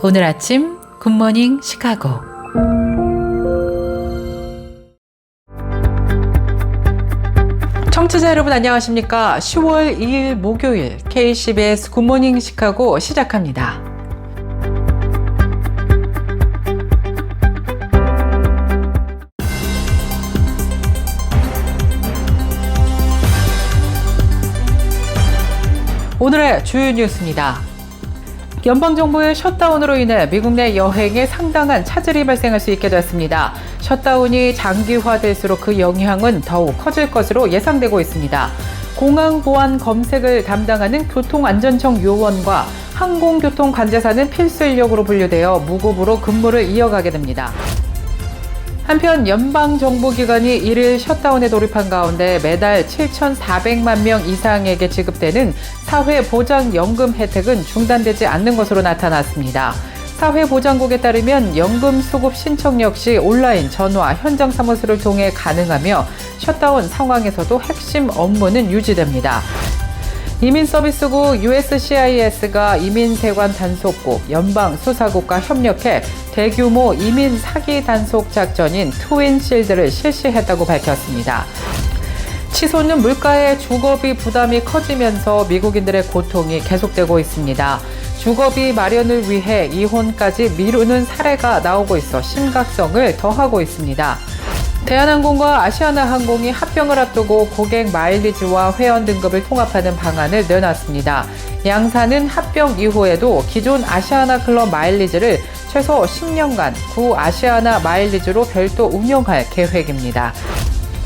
오늘 아침 굿모닝 시카고. 청취자 여러분 안녕하십니까? 10월 2일 목요일 KCBS 굿모닝 시카고 시작합니다. 오늘의 주요 뉴스입니다. 연방정부의 셧다운으로 인해 미국 내 여행에 상당한 차질이 발생할 수 있게 됐습니다. 셧다운이 장기화될수록 그 영향은 더욱 커질 것으로 예상되고 있습니다. 공항 보안 검색을 담당하는 교통안전청 요원과 항공교통관제사는 필수 인력으로 분류되어 무급으로 근무를 이어가게 됩니다. 한편 연방정부기관이 1일 셧다운에 돌입한 가운데 매달 7,400만 명 이상에게 지급되는 사회보장연금 혜택은 중단되지 않는 것으로 나타났습니다. 사회보장국에 따르면 연금 수급 신청 역시 온라인, 전화, 현장 사무소를 통해 가능하며 셧다운 상황에서도 핵심 업무는 유지됩니다. 이민서비스국 USCIS가 이민세관 단속국, 연방수사국과 협력해 대규모 이민 사기 단속 작전인 트윈실드를 실시했다고 밝혔습니다. 치솟는 물가의 주거비 부담이 커지면서 미국인들의 고통이 계속되고 있습니다. 주거비 마련을 위해 이혼까지 미루는 사례가 나오고 있어 심각성을 더하고 있습니다. 대한항공과 아시아나항공이 합병을 앞두고 고객 마일리지와 회원 등급을 통합하는 방안을 내놨습니다. 양사는 합병 이후에도 기존 아시아나클럽 마일리지를 최소 10년간 구 아시아나 마일리지로 별도 운영할 계획입니다.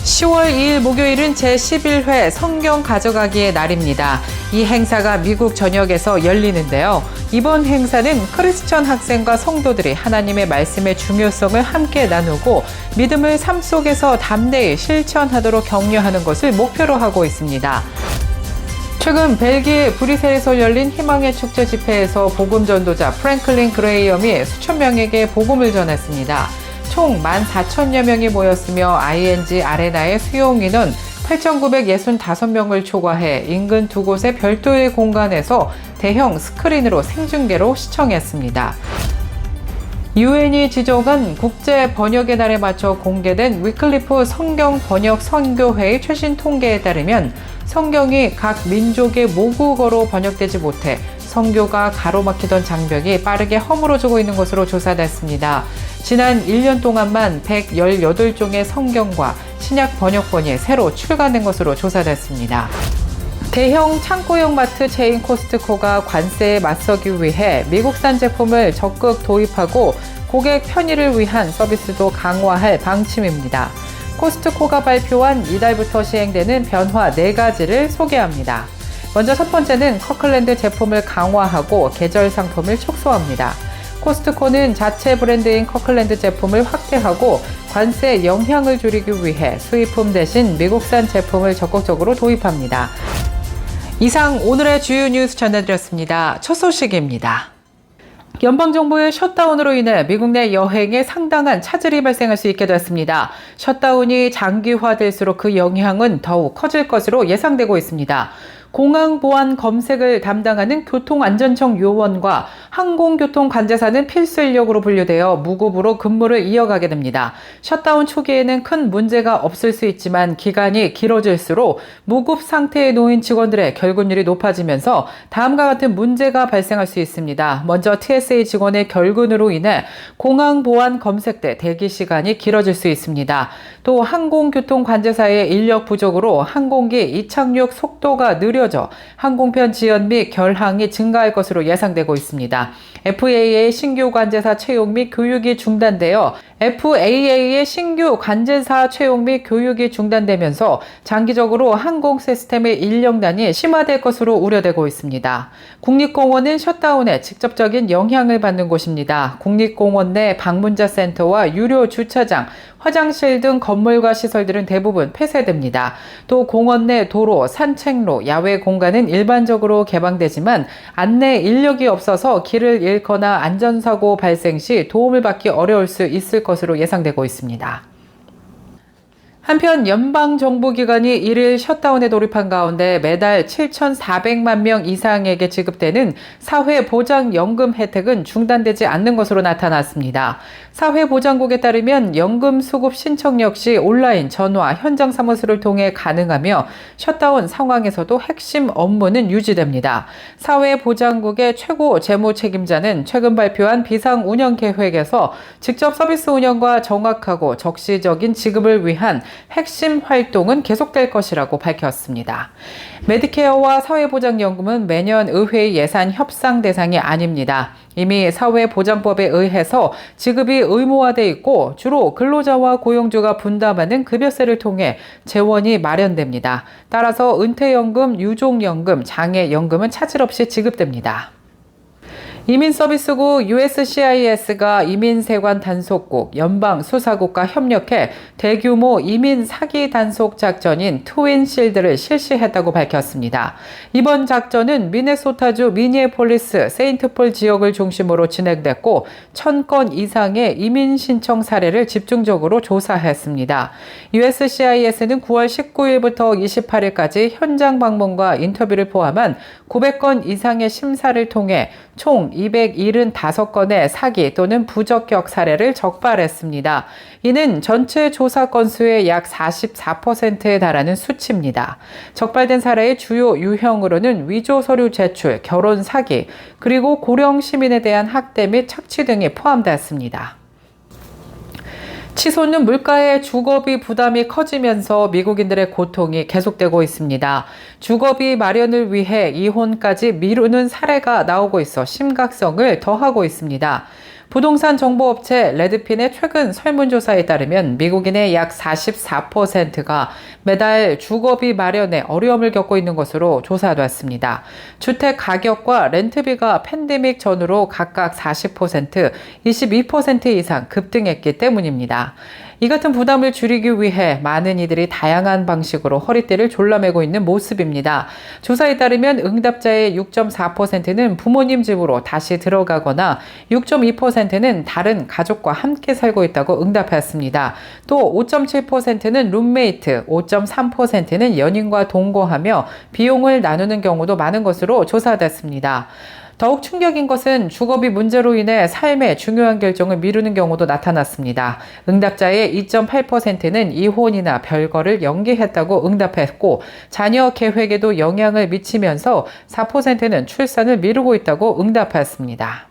10월 2일 목요일은 제11회 성경 가져가기의 날입니다. 이 행사가 미국 전역에서 열리는데요. 이번 행사는 크리스천 학생과 성도들이 하나님의 말씀의 중요성을 함께 나누고 믿음을 삶 속에서 담대히 실천하도록 격려하는 것을 목표로 하고 있습니다. 최근 벨기에 브뤼셀에서 열린 희망의 축제 집회에서 복음 전도자 프랭클린 그레이엄이 수천 명에게 복음을 전했습니다. 총 14,000여 명이 모였으며 ING 아레나의 수용인은 8,965명을 초과해 인근 두 곳의 별도의 공간에서 대형 스크린으로 생중계로 시청했습니다. UN이 지정한 국제 번역의 날에 맞춰 공개된 위클리프 성경 번역 선교회의 최신 통계에 따르면 성경이 각 민족의 모국어로 번역되지 못해 선교가 가로막히던 장벽이 빠르게 허물어지고 있는 것으로 조사됐습니다. 지난 1년 동안만 118종의 성경과 신약 번역본이 새로 출간된 것으로 조사됐습니다. 대형 창고형 마트 체인 코스트코가 관세에 맞서기 위해 미국산 제품을 적극 도입하고 고객 편의를 위한 서비스도 강화할 방침입니다. 코스트코가 발표한 이달부터 시행되는 변화 4가지를 소개합니다. 먼저 첫 번째는 커클랜드 제품을 강화하고 계절 상품을 축소합니다. 코스트코는 자체 브랜드인 커클랜드 제품을 확대하고 관세 영향을 줄이기 위해 수입품 대신 미국산 제품을 적극적으로 도입합니다. 이상 오늘의 주요 뉴스 전해드렸습니다. 첫 소식입니다. 연방정부의 셧다운으로 인해 미국 내 여행에 상당한 차질이 발생할 수 있게 됐습니다. 셧다운이 장기화될수록 그 영향은 더욱 커질 것으로 예상되고 있습니다. 공항 보안 검색을 담당하는 교통안전청 요원과 항공교통관제사는 필수 인력으로 분류되어 무급으로 근무를 이어가게 됩니다. 셧다운 초기에는 큰 문제가 없을 수 있지만 기간이 길어질수록 무급 상태에 놓인 직원들의 결근율이 높아지면서 다음과 같은 문제가 발생할 수 있습니다. 먼저 TSA 직원의 결근으로 인해 공항 보안 검색 때 대기 시간이 길어질 수 있습니다. 또 항공교통관제사의 인력 부족으로 항공기 이착륙 속도가 느려져 항공편 지연 및 결항이 증가할 것으로 예상되고 있습니다. FAA의 신규 관제사 채용 및 교육이 중단되어 FAA의 신규 관제사 채용 및 교육이 중단되면서 장기적으로 항공 시스템의 인력난이 심화될 것으로 우려되고 있습니다. 국립공원은 셧다운에 직접적인 영향을 받는 곳입니다. 국립공원 내 방문자 센터와 유료 주차장, 화장실 등 건물과 시설들은 대부분 폐쇄됩니다. 또 공원 내 도로, 산책로, 야외 공간은 일반적으로 개방되지만 안내 인력이 없어서 길을 잃거나 안전사고 발생 시 도움을 받기 어려울 수 있을 것으로 예상되고 있습니다. 한편 연방정부기관이 1일 셧다운에 돌입한 가운데 매달 7,400만 명 이상에게 지급되는 사회보장연금 혜택은 중단되지 않는 것으로 나타났습니다. 사회보장국에 따르면 연금 수급 신청 역시 온라인, 전화, 현장 사무소를 통해 가능하며 셧다운 상황에서도 핵심 업무는 유지됩니다. 사회보장국의 최고 재무 책임자는 최근 발표한 비상운영계획에서 직접 서비스 운영과 정확하고 적시적인 지급을 위한 핵심 활동은 계속될 것이라고 밝혔습니다. 메디케어와 사회보장연금은 매년 의회의 예산 협상 대상이 아닙니다. 이미 사회보장법에 의해서 지급이 의무화돼 있고 주로 근로자와 고용주가 분담하는 급여세를 통해 재원이 마련됩니다. 따라서 은퇴연금, 유족연금, 장애연금은 차질 없이 지급됩니다. 이민서비스국 USCIS가 이민세관 단속국, 연방수사국과 협력해 대규모 이민 사기 단속 작전인 트윈실드를 실시했다고 밝혔습니다. 이번 작전은 미네소타주 미니애폴리스, 세인트폴 지역을 중심으로 진행됐고 1,000건 이상의 이민 신청 사례를 집중적으로 조사했습니다. USCIS는 9월 19일부터 28일까지 현장 방문과 인터뷰를 포함한 900건 이상의 심사를 통해 총 275건의 사기 또는 부적격 사례를 적발했습니다. 이는 전체 조사 건수의 약 44%에 달하는 수치입니다. 적발된 사례의 주요 유형으로는 위조 서류 제출, 결혼 사기, 그리고 고령 시민에 대한 학대 및 착취 등이 포함되었습니다. 치솟는 물가의 주거비 부담이 커지면서 미국인들의 고통이 계속되고 있습니다. 주거비 마련을 위해 이혼까지 미루는 사례가 나오고 있어 심각성을 더하고 있습니다. 부동산 정보업체 레드핀의 최근 설문조사에 따르면 미국인의 약 44%가 매달 주거비 마련에 어려움을 겪고 있는 것으로 조사됐습니다. 주택 가격과 렌트비가 팬데믹 전후로 각각 40%, 22% 이상 급등했기 때문입니다. 이 같은 부담을 줄이기 위해 많은 이들이 다양한 방식으로 허리띠를 졸라매고 있는 모습입니다. 조사에 따르면 응답자의 6.4%는 부모님 집으로 다시 들어가거나 6.2%는 다른 가족과 함께 살고 있다고 응답했습니다. 또 5.7%는 룸메이트, 5.3%는 연인과 동거하며 비용을 나누는 경우도 많은 것으로 조사됐습니다. 더욱 충격인 것은 주거비 문제로 인해 삶의 중요한 결정을 미루는 경우도 나타났습니다. 응답자의 2.8%는 이혼이나 별거를 연기했다고 응답했고 자녀 계획에도 영향을 미치면서 4%는 출산을 미루고 있다고 응답했습니다.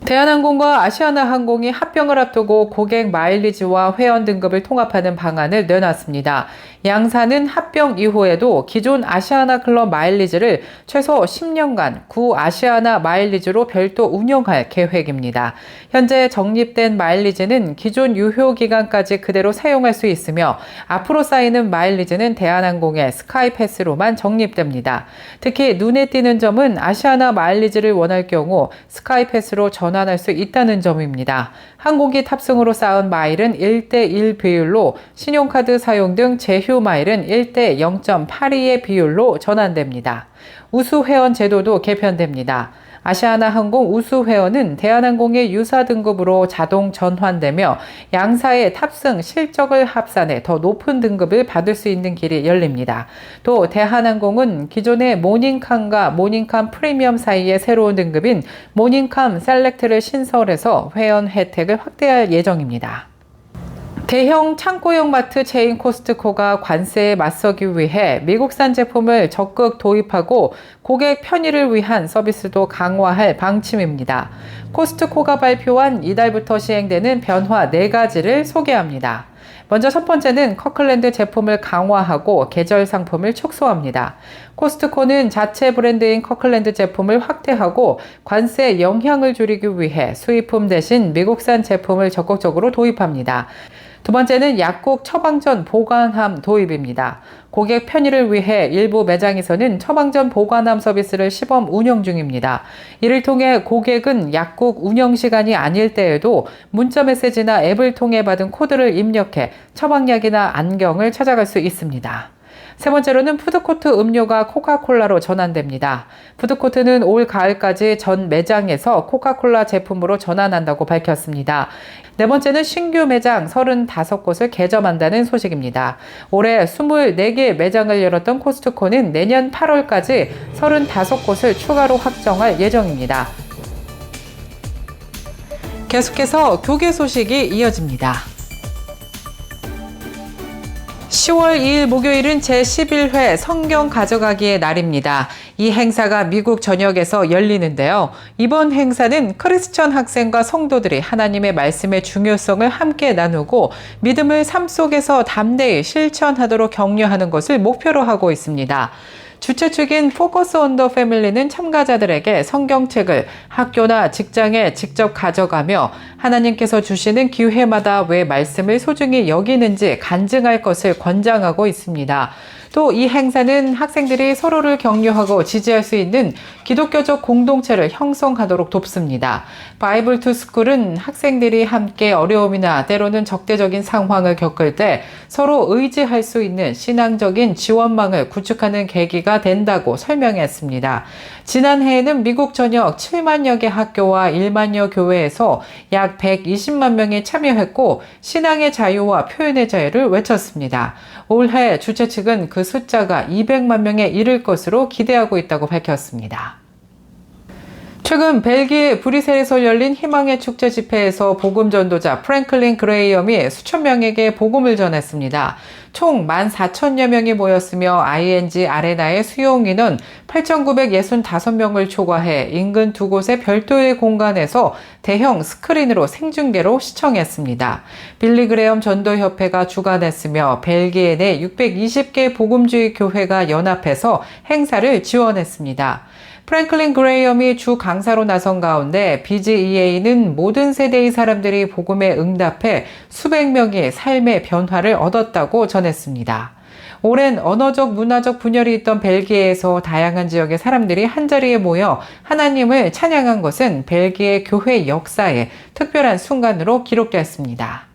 대한항공과 아시아나항공이 합병을 앞두고 고객 마일리지와 회원 등급을 통합하는 방안을 내놨습니다. 양사는 합병 이후에도 기존 아시아나클럽 마일리지를 최소 10년간 구 아시아나 마일리지로 별도 운영할 계획입니다. 현재 적립된 마일리지는 기존 유효 기간까지 그대로 사용할 수 있으며 앞으로 쌓이는 마일리지는 대한항공의 스카이패스로만 적립됩니다. 특히 눈에 띄는 점은 아시아나 마일리지를 원할 경우 스카이패스로 전환할 수 있다는 점입니다. 항공기 탑승으로 쌓은 마일은 1:1 비율로 신용카드 사용 등 제휴 마일은 1:0.82의 비율로 전환됩니다. 우수회원 제도도 개편됩니다. 아시아나항공 우수회원은 대한항공의 유사 등급으로 자동 전환되며 양사의 탑승 실적을 합산해 더 높은 등급을 받을 수 있는 길이 열립니다. 또 대한항공은 기존의 모닝캄과 모닝캄 프리미엄 사이의 새로운 등급인 모닝캄 셀렉트를 신설해서 회원 혜택을 확대할 예정입니다. 대형 창고형 마트 체인 코스트코가 관세에 맞서기 위해 미국산 제품을 적극 도입하고 고객 편의를 위한 서비스도 강화할 방침입니다. 코스트코가 발표한 이달부터 시행되는 변화 4가지를 소개합니다. 먼저 첫 번째는 커클랜드 제품을 강화하고 계절 상품을 축소합니다. 코스트코는 자체 브랜드인 커클랜드 제품을 확대하고 관세 영향을 줄이기 위해 수입품 대신 미국산 제품을 적극적으로 도입합니다. 두 번째는 약국 처방전 보관함 도입입니다. 고객 편의를 위해 일부 매장에서는 처방전 보관함 서비스를 시범 운영 중입니다. 이를 통해 고객은 약국 운영 시간이 아닐 때에도 문자 메시지나 앱을 통해 받은 코드를 입력해 처방약이나 안경을 찾아갈 수 있습니다. 세 번째로는 푸드코트 음료가 코카콜라로 전환됩니다. 푸드코트는 올 가을까지 전 매장에서 코카콜라 제품으로 전환한다고 밝혔습니다. 네 번째는 신규 매장 35곳을 개점한다는 소식입니다. 올해 24개 매장을 열었던 코스트코는 내년 8월까지 35곳을 추가로 확정할 예정입니다. 계속해서 교계 소식이 이어집니다. 10월 2일 목요일은 제11회 성경 가져가기의 날입니다. 이 행사가 미국 전역에서 열리는데요. 이번 행사는 크리스천 학생과 성도들이 하나님의 말씀의 중요성을 함께 나누고 믿음을 삶 속에서 담대히 실천하도록 격려하는 것을 목표로 하고 있습니다. 주최 측인 포커스 온 더 패밀리는 참가자들에게 성경책을 학교나 직장에 직접 가져가며 하나님께서 주시는 기회마다 왜 말씀을 소중히 여기는지 간증할 것을 권장하고 있습니다. 또 이 행사는 학생들이 서로를 격려하고 지지할 수 있는 기독교적 공동체를 형성하도록 돕습니다. 바이블 투 스쿨은 학생들이 함께 어려움이나 때로는 적대적인 상황을 겪을 때 서로 의지할 수 있는 신앙적인 지원망을 구축하는 계기가 된다고 설명했습니다. 지난해에는 미국 전역 7만여 개 학교와 1만여 교회에서 약 120만 명이 참여했고 신앙의 자유와 표현의 자유를 외쳤습니다. 올해 주최 측은 그 숫자가 200만 명에 이를 것으로 기대하고 있다고 밝혔습니다. 최근 벨기에 브뤼셀에서 열린 희망의 축제 집회에서 복음 전도자 프랭클린 그레이엄이 수천 명에게 복음을 전했습니다. 총 14,000여 명이 모였으며 ING 아레나의 수용 인원 8,965명을 초과해 인근 두 곳의 별도의 공간에서 대형 스크린으로 생중계로 시청했습니다. 빌리 그레엄 전도협회가 주관했으며 벨기에 내 620개 복음주의 교회가 연합해서 행사를 지원했습니다. 프랭클린 그레이엄이 주 강사로 나선 가운데 BGEA는 모든 세대의 사람들이 복음에 응답해 수백 명이 삶의 변화를 얻었다고 전했습니다. 오랜 언어적, 문화적 분열이 있던 벨기에에서 다양한 지역의 사람들이 한자리에 모여 하나님을 찬양한 것은 벨기에 교회 역사에 특별한 순간으로 기록됐습니다.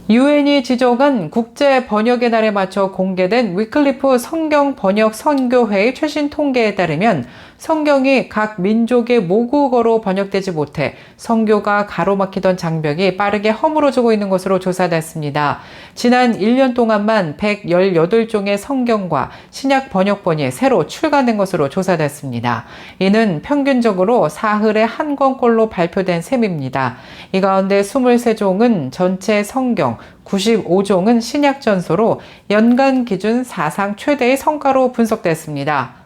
유엔이 지정한 국제 번역의 날에 맞춰 공개된 위클리프 성경 번역 선교회의 최신 통계에 따르면 성경이 각 민족의 모국어로 번역되지 못해 선교가 가로막히던 장벽이 빠르게 허물어지고 있는 것으로 조사됐습니다. 지난 1년 동안만 118종의 성경과 신약 번역본이 새로 출간된 것으로 조사됐습니다. 이는 평균적으로 사흘에 한 권꼴로 발표된 셈입니다. 이 가운데 23종은 전체 성경, 95종은 신약 전서로 연간 기준 사상 최대의 성과로 분석됐습니다.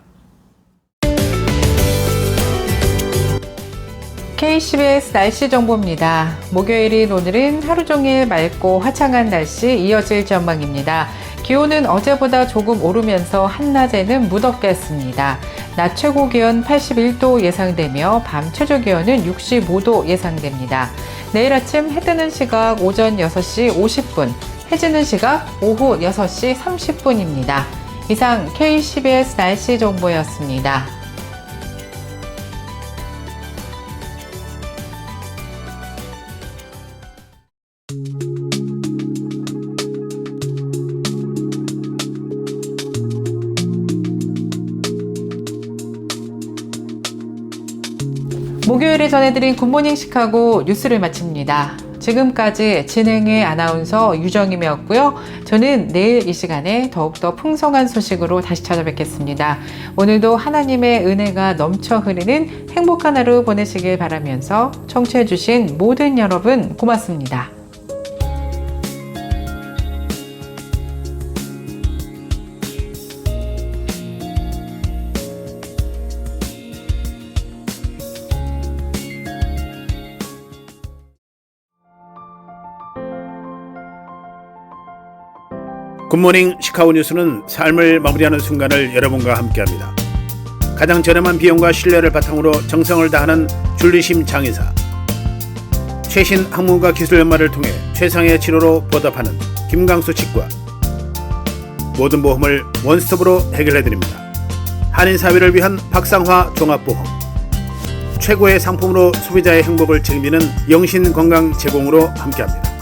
KCBS 날씨 정보입니다. 목요일인 오늘은 하루 종일 맑고 화창한 날씨 이어질 전망입니다. 기온은 어제보다 조금 오르면서 한낮에는 무덥겠습니다. 낮 최고 기온 81도 예상되며 밤 최저 기온은 65도 예상됩니다. 내일 아침 해 뜨는 시각 오전 6시 50분, 해 지는 시각 오후 6시 30분입니다. 이상 KCBS 날씨 정보였습니다. 목요일에 전해드린 굿모닝 시카고 뉴스를 마칩니다. 지금까지 진행의 아나운서 유정임이었고요. 저는 내일 이 시간에 더욱더 풍성한 소식으로 다시 찾아뵙겠습니다. 오늘도 하나님의 은혜가 넘쳐 흐르는 행복한 하루 보내시길 바라면서 청취해주신 모든 여러분 고맙습니다. 굿모닝 시카고 뉴스는 삶을 마무리하는 순간을 여러분과 함께합니다. 가장 저렴한 비용과 신뢰를 바탕으로 정성을 다하는 줄리심 장의사, 최신 학문과 기술 연마를 통해 최상의 치료로 보답하는 김강수 치과, 모든 보험을 원스톱으로 해결해드립니다. 한인사회를 위한 박상화 종합보험, 최고의 상품으로 소비자의 행복을 책임지는 영신건강 제공으로 함께합니다.